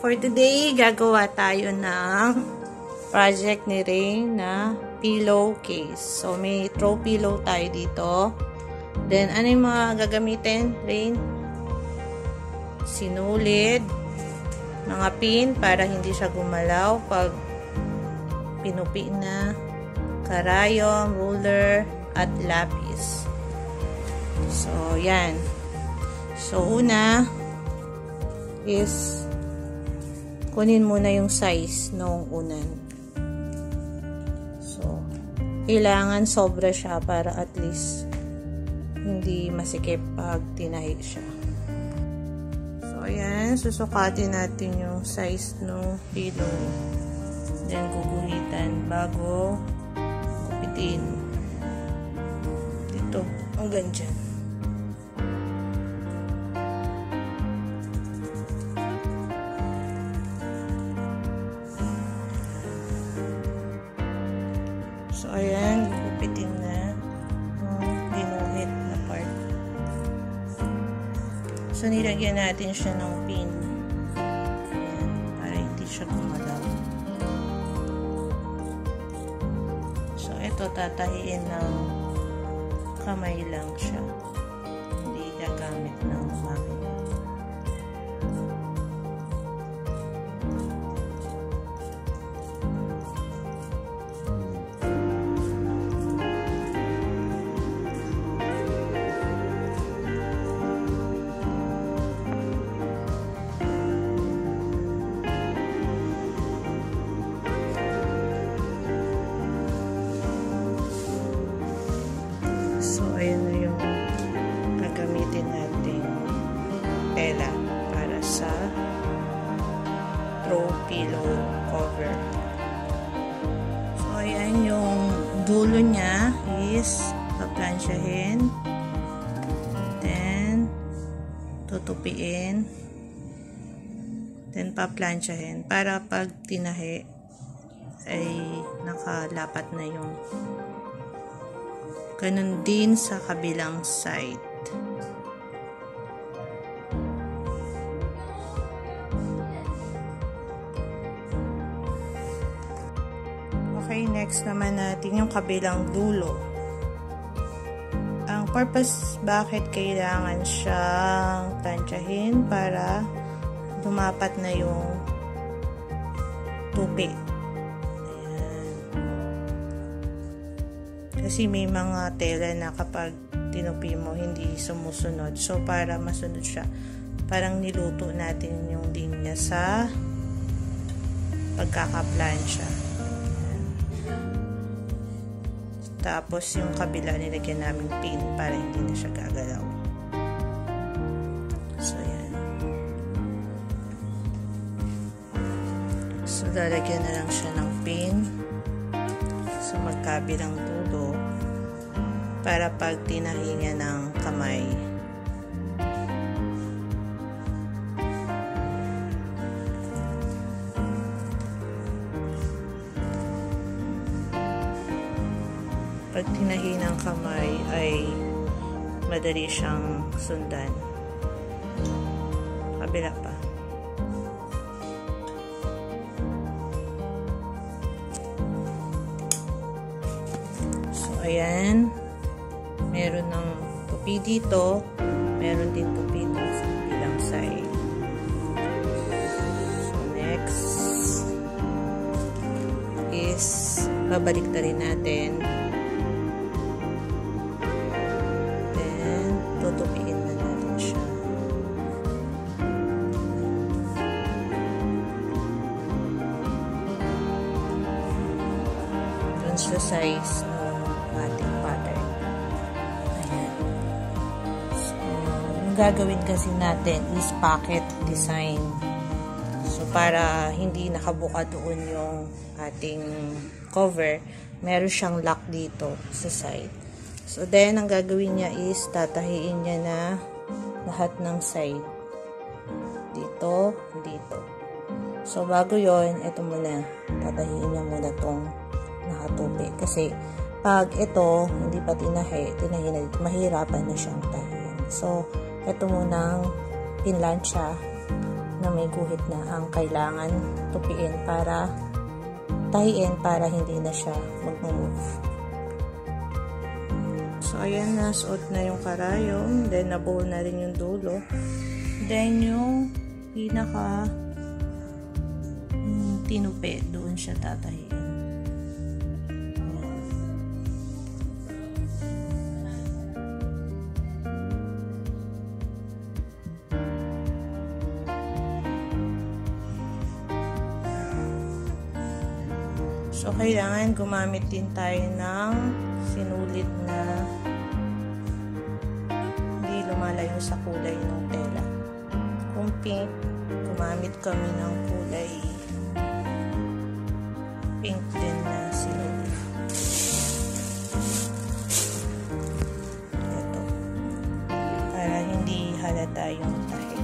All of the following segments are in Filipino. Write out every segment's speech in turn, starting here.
for today, gagawa tayo ng project ni Rain na pillowcase. So, may throw pillow tayo dito. Then, ano yung mga gagamitin, Rain? Sinulid, mga pin para hindi siya gumalaw pag pinupi na, karayom, ruler, at lapis. So, yan. So, una is kunin muna yung size nung unan. So, kailangan sobra siya para at least hindi masikip pag tinahi siya. So, ayan. Susukatin natin yung size nung pillow. Then, guguhitan bago gupitin. Dito. Hanggang dyan. So, ayan, gugupitin na yung ginuhit na part. So, nilagyan natin siya ng pin. Ayan, para hindi siya gumalaw. So, ito tatahiin ng kamay lang siya. Hindi gagamit ng makina. So, ayan na yung gagamitin nating tela para sa throw pillow cover. So, ayan yung dulo niya is paplansyahin. Then, tutupiin. Then, paplansyahin para pag tinahi ay nakalapat na yung ganun din sa kabilang side. Okay, next naman natin yung kabilang dulo. Ang purpose bakit kailangan siyang tansyahin para dumapat na yung tupi. Kasi may mga tela na kapag tinupi mo, hindi sumusunod. So, para masunod siya, parang niluto natin yung linya sa pagkakaplansya. Tapos, yung kabila, nilagyan namin pin para hindi na siya gagalaw. So, yan. So, lalagyan na lang siya ng pin sa magkabilang dulo para pag tinahi niya ng kamay ay madali siyang sundan. Kabila pa. Ayan, meron ng tupi dito, meron din tupi dito sa bilang side. So, next is babalik na rin natin. Then, tutupiin na natin siya. Doon sa size ating pattern. Ayan. So, yung gagawin kasi natin is pocket design. So, para hindi nakabuka doon yung ating cover, meron siyang lock dito sa side. So, then, ang gagawin niya is tatahiin niya na lahat ng side. Dito, dito. So, bago yon, ito muna. Tatahiin niya muna tong nakatupi. Kasi, pag ito, hindi pa tinahi na dito, mahirapan na siyang tahiin. So, ito munang pinlansya na may guhit na ang kailangan tupiin para tahiin para hindi na siya mag-move. So, ayan, nasuot na yung karayom. Then, nabuo na rin yung dulo. Then, yung pinaka tinupi, doon siya tatahiin. So, kailangan gumamit din tayo ng sinulid na hindi lumalayo sa kulay ng tela. Kung pink, gumamit kami ng kulay pink din na sinulid. Ito. Para hindi halata yung tahi.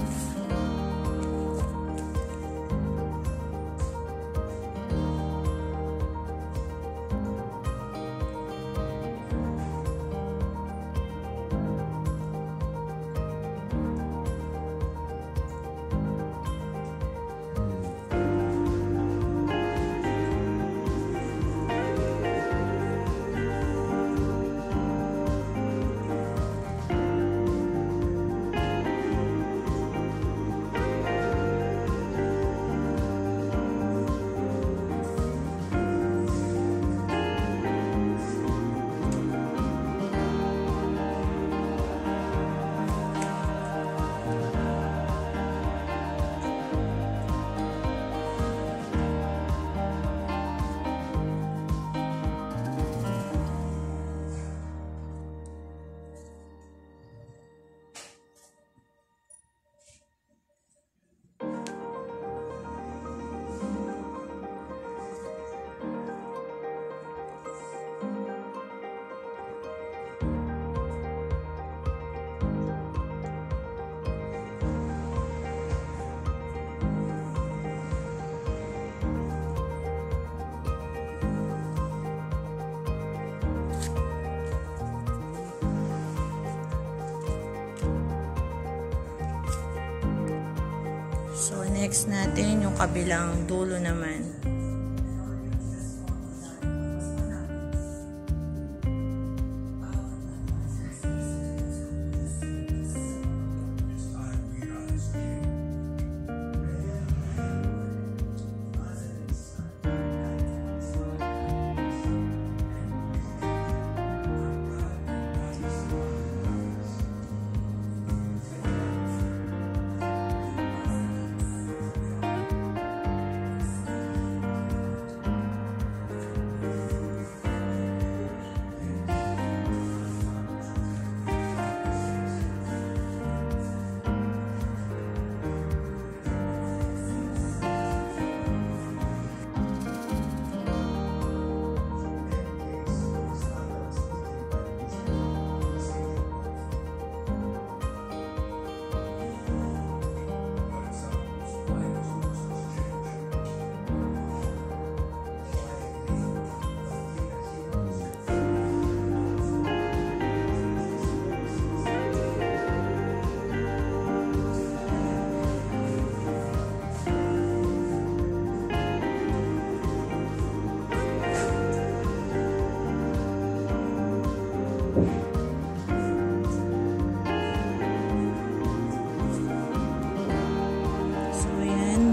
So, next natin yung kabilang dulo naman.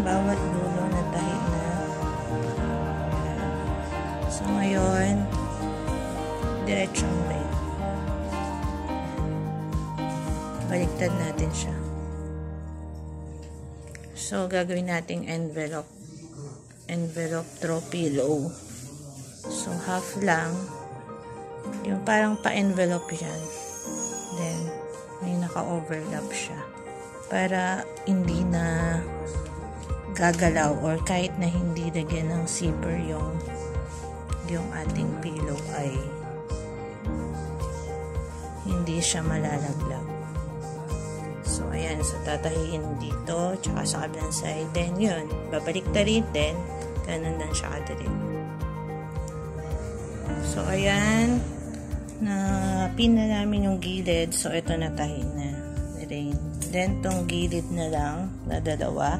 Bawat dulo na tahi na. So, ngayon, diretsong rin. Baliktad natin siya. So, gagawin nating envelope. Envelope throw pillow. So, half lang. Yung parang pa-envelope yan. Then, may naka-overlap siya. Para hindi na gagalaw or kahit na hindi lagyan ng zipper yung ating pillow ay hindi siya malalaglag. So, ayan. So, tatahiin dito tsaka sa kabilang side. Then, yun. Babalik ta rin din. Ganun lang siya kadali. So, ayan. Na pin na namin yung gilid. So, ito natahi na rin. Then, tong gilid na lang, na dalawa.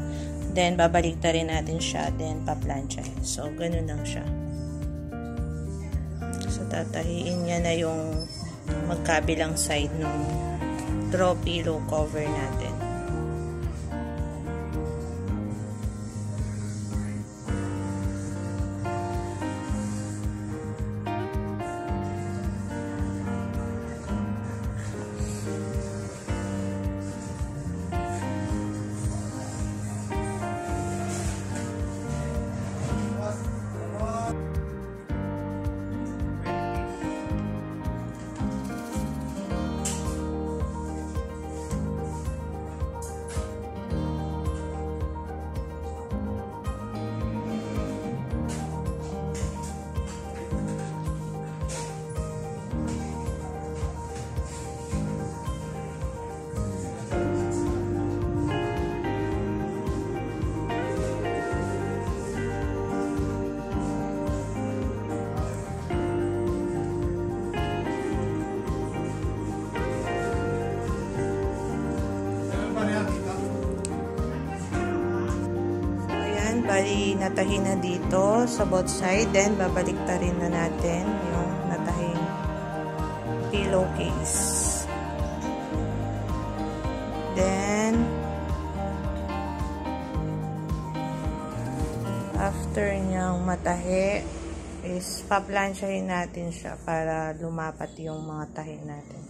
Then, babaliktarin natin siya. Then, paplansyahin. So, ganun lang siya. So, tatahiin niya na yung magkabilang side ng throw pillow cover natin. Bali, natahi na dito sa both side. Then, babaliktarin na natin yung natahing pillowcase. Then, after niyang matahi, is paplansyahin natin siya para lumapat yung mga tahi natin.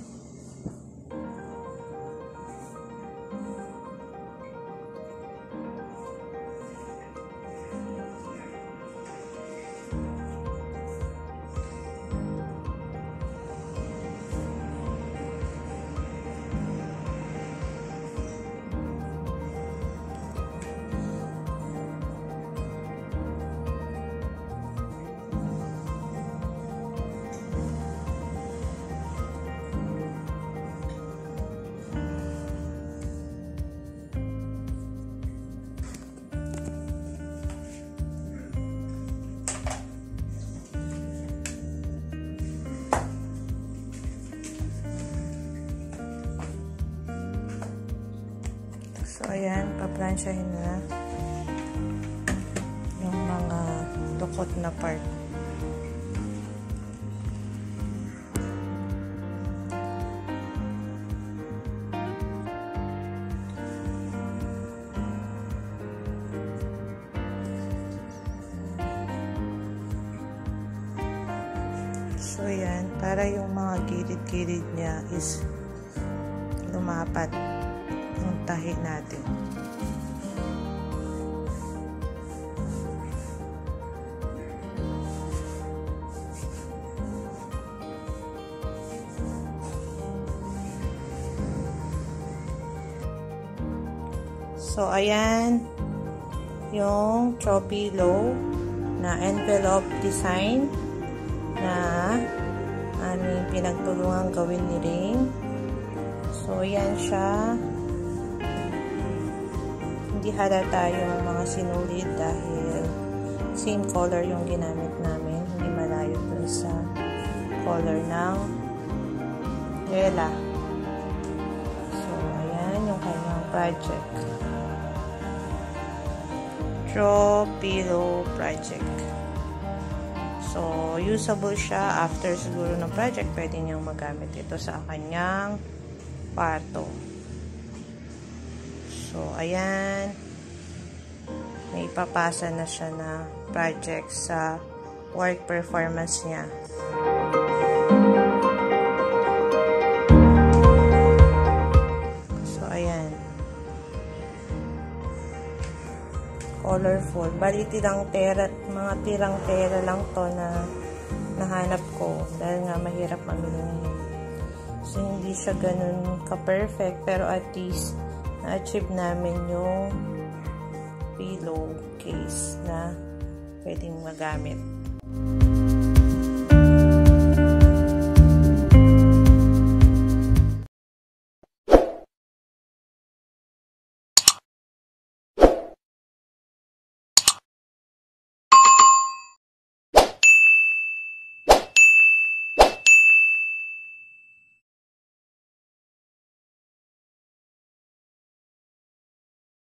So, ayan, paplansyahin na yung mga dukot na part. So, ayan, para yung mga gilid-gilid niya is lumapat yung tahi natin. So, ayan yung throw pillow na envelope design na aming pinagtulungan gawin ni Ring. So, ayan siya. Hindi halata yung mga sinulid dahil same color yung ginamit namin. Hindi malayo dun sa color ng tela. So, ayan yung kanyang project. Throw pillow project. So, usable siya after siguro ng project. Pwede niyang magamit ito sa kanyang kwarto. So, ayan. May ipapasa na siya na project sa work performance niya. So, ayan. Colorful. Bali, mga tirang tela lang to na nahanap ko. Dahil nga mahirap mamili ngayon. So, hindi siya ganun ka-perfect. Pero at least, na-achieve namin yung pillow case na pwedeng magamit.